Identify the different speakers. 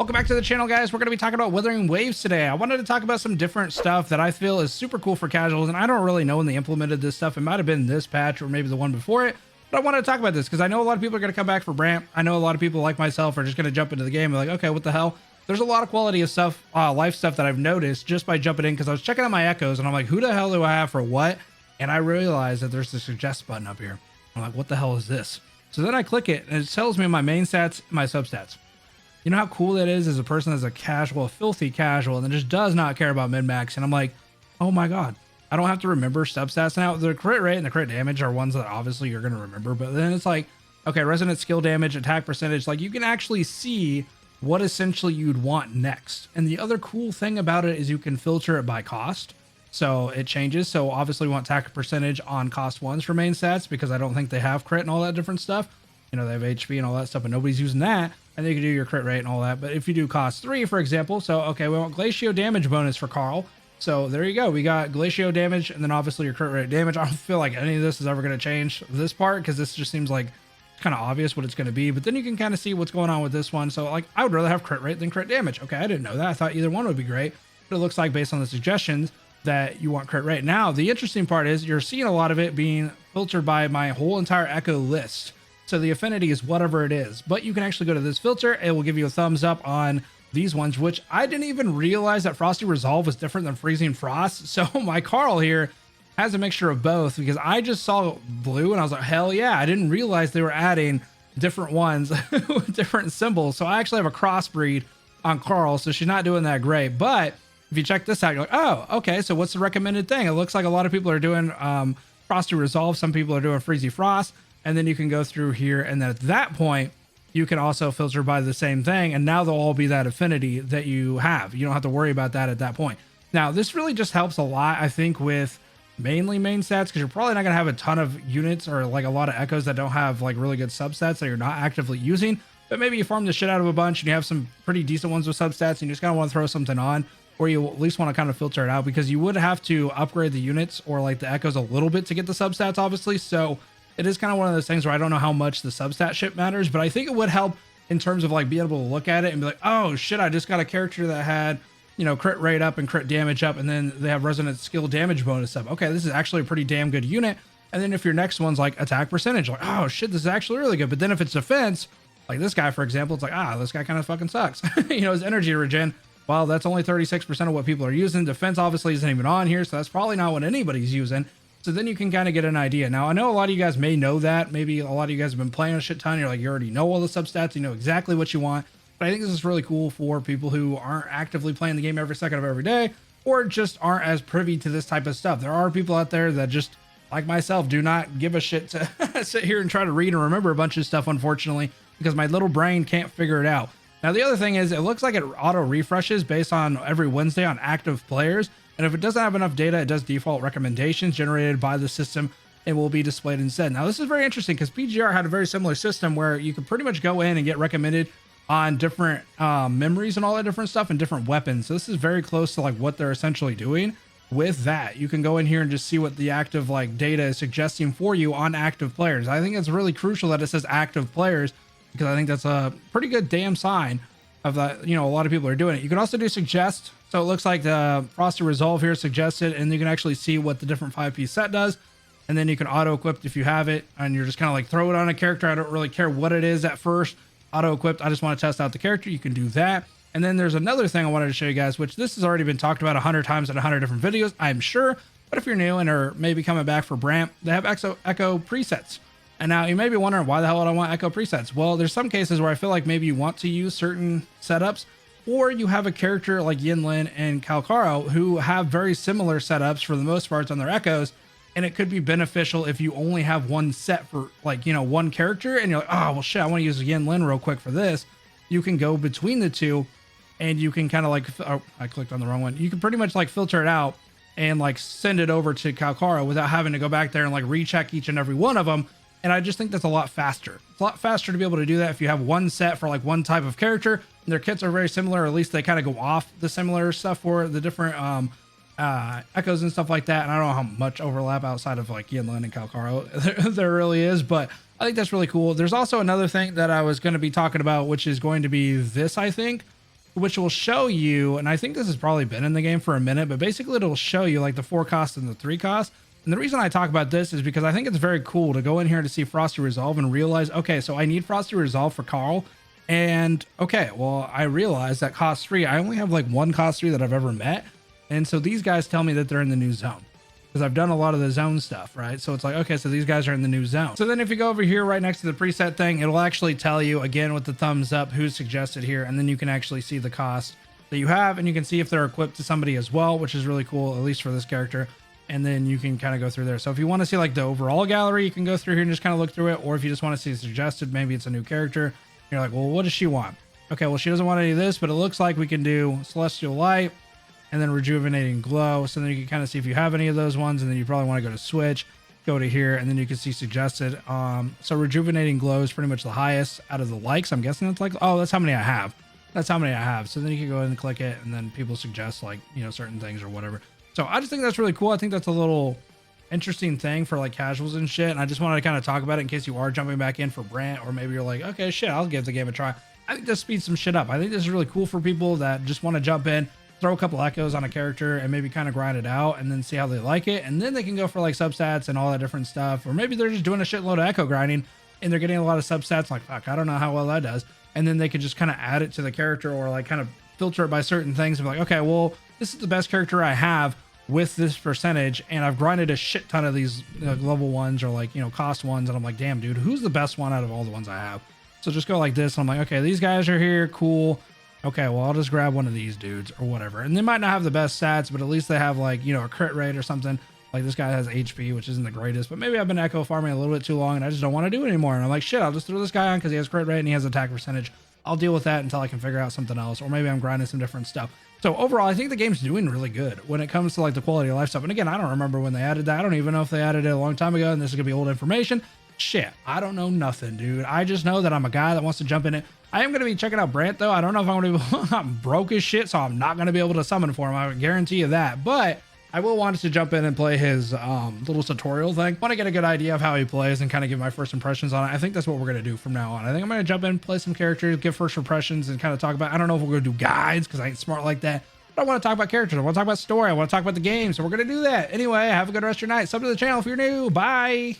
Speaker 1: Welcome back to the channel, guys. We're going to be talking about Wuthering Waves today. I wanted to talk about some different stuff that I feel is super cool for casuals, and I don't really know when they implemented this stuff. It might have been this patch or maybe the one before it, but I wanted to talk about this because I know a lot of people are going to come back for Bramp. I know a lot of people like myself are just going to jump into the game and be like, okay, what the hell? There's a lot of quality of stuff, life stuff that I've noticed just by jumping in because I was checking out my echoes and I'm like, who the hell do I have for what? And I realized that there's the suggest button up here. I'm like, what the hell is this? So then I click it and it tells me my main stats, my substats. You know how cool that is as a person that's a casual, filthy casual, and that just does not care about min-max. And I'm like, oh my God, I don't have to remember substats now. The crit rate and the crit damage are ones that obviously you're going to remember. But then it's like, okay, resonant skill damage, attack percentage, like you can actually see what essentially you'd want next. And the other cool thing about it is you can filter it by cost. So it changes. So obviously we want attack percentage on cost ones for main stats because I don't think they have crit and all that different stuff. You know, they have HP and all that stuff, but nobody's using that. And then you can do your crit rate and all that. But if you do cost 3, for example, so, okay, we want glacio damage bonus for Carl. So there you go. We got glacio damage and then obviously your crit rate damage. I don't feel like any of this is ever going to change this part because this just seems like kind of obvious what it's going to be. But then you can kind of see what's going on with this one. So like, I would rather have crit rate than crit damage. Okay, I didn't know that. I thought either one would be great. But it looks like based on the suggestions that you want crit rate. Now, the interesting part is you're seeing a lot of it being filtered by my whole entire echo list. So the affinity is whatever it is, but you can actually go to this filter. It will give you a thumbs up on these ones, which I didn't even realize that Frosty Resolve was different than Freezing Frost. So my Carl here has a mixture of both because I just saw blue and I was like, hell yeah. I didn't realize they were adding different ones with different symbols. So I actually have a crossbreed on Carl. So she's not doing that great, but if you check this out, you're like, oh, okay. So what's the recommended thing? It looks like a lot of people are doing Frosty Resolve. Some people are doing Freezy Frost. And then you can go through here. And then at that point, you can also filter by the same thing. And now they'll all be that affinity that you have. You don't have to worry about that at that point. Now, this really just helps a lot, I think, with mainly main stats, because you're probably not going to have a ton of units or like a lot of echoes that don't have like really good substats that you're not actively using. But maybe you farm the shit out of a bunch and you have some pretty decent ones with substats and you just kind of want to throw something on, or you at least want to kind of filter it out because you would have to upgrade the units or like the echoes a little bit to get the substats, obviously. So it is kind of one of those things where I don't know how much the substat shit matters, but I think it would help in terms of like being able to look at it and be like, oh shit, I just got a character that had, you know, crit rate up and crit damage up, and then they have resonant skill damage bonus up. Okay, this is actually a pretty damn good unit. And then if your next one's like attack percentage, like, oh shit, this is actually really good. But then if it's defense, like this guy, for example, it's like, this guy kind of fucking sucks. You know, his energy regen, well, that's only 36% of what people are using. Defense obviously isn't even on here, so that's probably not what anybody's using. So then you can kind of get an idea. Now, I know a lot of you guys may know that. Maybe a lot of you guys have been playing a shit ton. You're like, you already know all the substats. You know exactly what you want. But I think this is really cool for people who aren't actively playing the game every second of every day, or just aren't as privy to this type of stuff. There are people out there that just, like myself, do not give a shit to sit here and try to read and remember a bunch of stuff, unfortunately, because my little brain can't figure it out. Now, the other thing is it looks like it auto refreshes based on every Wednesday on active players. And if it doesn't have enough data, it does default recommendations generated by the system and will be displayed instead. Now, this is very interesting because PGR had a very similar system where you could pretty much go in and get recommended on different memories and all that different stuff and different weapons. So this is very close to like what they're essentially doing with that. You can go in here and just see what the active like data is suggesting for you on active players. I think it's really crucial that it says active players because I think that's a pretty good damn sign of that. You know, a lot of people are doing it. You can also do suggest. So it looks like the Frosty Resolve here suggested, and you can actually see what the different 5-piece set does. And then you can auto equip if you have it, and you're just kind of like throw it on a character. I don't really care what it is at first. Auto equipped. I just want to test out the character. You can do that. And then there's another thing I wanted to show you guys, which this has already been talked about 100 times in 100 different videos, I'm sure. But if you're new and are maybe coming back for Bramp, they have Echo presets. And now you may be wondering, why the hell would I want Echo presets? Well, there's some cases where I feel like maybe you want to use certain setups, or you have a character like Yinlin and Calcaro who have very similar setups for the most part on their echoes. And it could be beneficial if you only have one set for like, you know, one character and you're like, oh, well, shit, I want to use Yinlin real quick for this. You can go between the two and you can kind of like, oh, I clicked on the wrong one. You can pretty much like filter it out and like send it over to Calcaro without having to go back there and like recheck each and every one of them. And I just think that's a lot faster. It's a lot faster to be able to do that if you have one set for like one type of character. And their kits are very similar, or at least they kind of go off the similar stuff for the different echoes and stuff like that. And I don't know how much overlap outside of like Yinlin and Calcaro there really is, but I think that's really cool. There's also another thing that I was going to be talking about, which is going to be this, I think. which will show you, and I think this has probably been in the game for a minute, but basically it'll show you like the 4 costs and the 3 costs. And the reason I talk about this is because I think it's very cool to go in here to see Frosty Resolve and realize, okay, so I need Frosty Resolve for Carl. And okay, well, I realized that cost 3, I only have like 1 cost 3 that I've ever met. And so these guys tell me that they're in the new zone, because I've done a lot of the zone stuff, right? So it's like, okay, so these guys are in the new zone. So then if you go over here right next to the preset thing, it'll actually tell you again with the thumbs up who's suggested here. And then you can actually see the cost that you have, and you can see if they're equipped to somebody as well, which is really cool, at least for this character. And then you can kind of go through there. So if you want to see like the overall gallery, you can go through here and just kind of look through it. Or if you just want to see suggested, maybe it's a new character. You're like, well, what does she want? Okay, well, she doesn't want any of this, but it looks like we can do Celestial Light and then Rejuvenating Glow. So then you can kind of see if you have any of those ones, and then you probably want to go to Switch, go to here, and then you can see suggested. So Rejuvenating Glow is pretty much the highest out of the likes. I'm guessing it's like, oh, that's how many I have. That's how many I have. So then you can go ahead and click it, and then people suggest like, you know, certain things or whatever. So I just think that's really cool. I think that's a little interesting thing for like casuals and shit. And I just wanted to kind of talk about it in case you are jumping back in for Brant, or maybe you're like, okay, shit, I'll give the game a try. I think this speeds some shit up. I think this is really cool for people that just want to jump in, throw a couple echoes on a character and maybe kind of grind it out and then see how they like it. And then they can go for like substats and all that different stuff. Or maybe they're just doing a shitload of echo grinding and they're getting a lot of substats. Like, fuck, I don't know how well that does. And then they could just kind of add it to the character, or like kind of filter it by certain things and be like, okay, well, this is the best character I have with this percentage, and I've grinded a shit ton of these level ones or like, you know, cost ones, and I'm like, damn, dude, who's the best one out of all the ones I have? So just go like this, and I'm like, okay, these guys are here, cool. Okay, well, I'll just grab one of these dudes or whatever. And they might not have the best stats, but at least they have like, you know, a crit rate or something. Like this guy has HP, which isn't the greatest, but maybe I've been echo farming a little bit too long and I just don't want to do it anymore. And I'm like, shit, I'll just throw this guy on because he has crit rate and he has attack percentage. I'll deal with that until I can figure out something else, or maybe I'm grinding some different stuff. So overall, I think the game's doing really good when it comes to like the quality of life stuff. And again, I don't remember when they added that. I don't even know if they added it a long time ago, and this is gonna be old information. Shit, I don't know nothing, dude. I just know that I'm a guy that wants to jump in it. I am gonna be checking out Brant though. I don't know if I'm gonna be I'm broke as shit, so I'm not gonna be able to summon for him. I would guarantee you that. But I will want to jump in and play his little tutorial thing. Want to get a good idea of how he plays and kind of give my first impressions on it. I think that's what we're going to do from now on. I think I'm going to jump in, play some characters, give first impressions, and kind of talk about, I don't know if we're going to do guides because I ain't smart like that. But I want to talk about characters. I want to talk about story. I want to talk about the game. So we're going to do that. Anyway, have a good rest of your night. Sub to the channel if you're new. Bye.